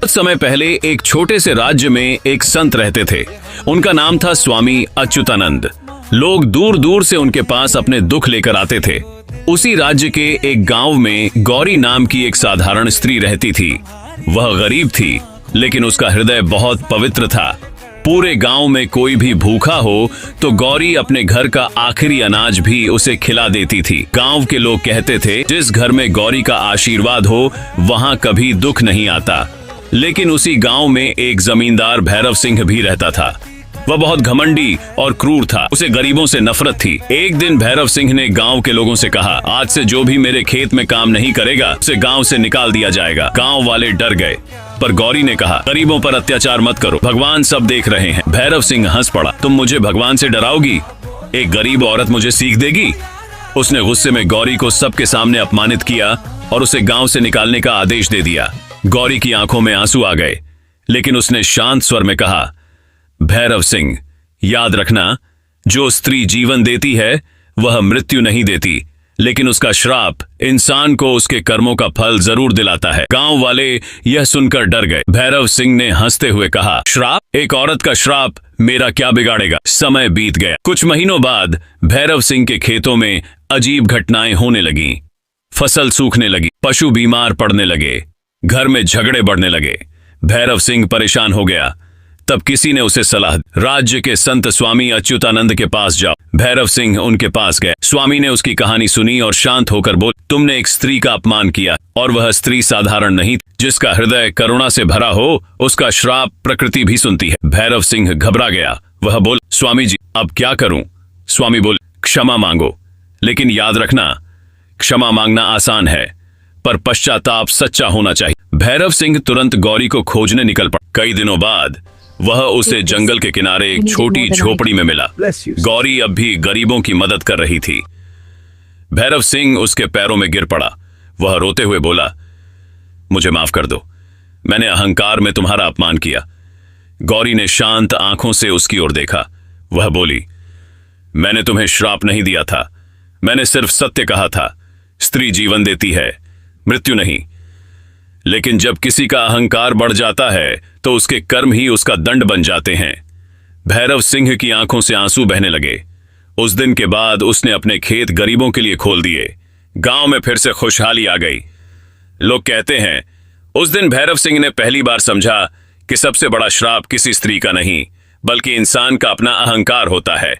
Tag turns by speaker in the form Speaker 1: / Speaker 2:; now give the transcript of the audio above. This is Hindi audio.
Speaker 1: कुछ समय पहले एक छोटे से राज्य में एक संत रहते थे। उनका नाम था स्वामी अच्युतानंद। लोग दूर दूर से उनके पास अपने दुख लेकर आते थे। उसी राज्य के एक गांव में गौरी नाम की एक साधारण स्त्री रहती थी। वह गरीब थी, लेकिन उसका हृदय बहुत पवित्र था। पूरे गांव में कोई भी भूखा हो तो गौरी अपने घर का आखिरी अनाज भी उसे खिला देती थी। गांव के लोग कहते थे, जिस घर में गौरी का आशीर्वाद हो वहां कभी दुख नहीं आता। लेकिन उसी गांव में एक जमींदार भैरव सिंह भी रहता था। वह बहुत घमंडी और क्रूर था। उसे गरीबों से नफरत थी। एक दिन भैरव सिंह ने गांव के लोगों से कहा, आज से जो भी मेरे खेत में काम नहीं करेगा उसे गांव से निकाल दिया जाएगा। गांव वाले डर गए, पर गौरी ने कहा, गरीबों पर अत्याचार मत करो, भगवान सब देख रहे हैं। भैरव सिंह हंस पड़ा, तुम मुझे भगवान से डराओगी? एक गरीब औरत मुझे सीख देगी? उसने गुस्से में गौरी को सबके सामने अपमानित किया और उसे गांव से निकालने का आदेश दे दिया। गौरी की आंखों में आंसू आ गए, लेकिन उसने शांत स्वर में कहा, भैरव सिंह, याद रखना, जो स्त्री जीवन देती है वह मृत्यु नहीं देती, लेकिन उसका श्राप इंसान को उसके कर्मों का फल जरूर दिलाता है। गांव वाले यह सुनकर डर गए। भैरव सिंह ने हंसते हुए कहा, श्राप? एक औरत का श्राप मेरा क्या बिगाड़ेगा? समय बीत गया। कुछ महीनों बाद भैरव सिंह के खेतों में अजीब घटनाएं होने लगीं। फसल सूखने लगी, पशु बीमार पड़ने लगे, घर में झगड़े बढ़ने लगे। भैरव सिंह परेशान हो गया। तब किसी ने उसे सलाह दी, राज्य के संत स्वामी अच्युतानंद के पास जाओ। भैरव सिंह उनके पास गए। स्वामी ने उसकी कहानी सुनी और शांत होकर बोले, तुमने एक स्त्री का अपमान किया, और वह स्त्री साधारण नहीं। जिसका हृदय करुणा से भरा हो उसका श्राप प्रकृति भी सुनती है। भैरव सिंह घबरा गया। वह बोल, स्वामी जी, अब क्या करूं? स्वामी बोले, क्षमा मांगो, लेकिन याद रखना, क्षमा मांगना आसान है, पर पश्चाताप सच्चा होना चाहिए। भैरव सिंह तुरंत गौरी को खोजने निकल पड़ा। कई दिनों बाद वह उसे जंगल के किनारे एक छोटी झोपड़ी में मिला। गौरी अब भी गरीबों की मदद कर रही थी। भैरव सिंह उसके पैरों में गिर पड़ा। वह रोते हुए बोला, मुझे माफ कर दो, मैंने अहंकार में तुम्हारा अपमान किया। गौरी ने शांत आंखों से उसकी ओर देखा। वह बोली, मैंने तुम्हें श्राप नहीं दिया था, मैंने सिर्फ सत्य कहा था। स्त्री जीवन देती है, मृत्यु नहीं। लेकिन जब किसी का अहंकार बढ़ जाता है तो उसके कर्म ही उसका दंड बन जाते हैं। भैरव सिंह की आंखों से आंसू बहने लगे। उस दिन के बाद उसने अपने खेत गरीबों के लिए खोल दिए। गांव में फिर से खुशहाली आ गई। लोग कहते हैं, उस दिन भैरव सिंह ने पहली बार समझा कि सबसे बड़ा श्राप किसी स्त्री का नहीं, बल्कि इंसान का अपना अहंकार होता है।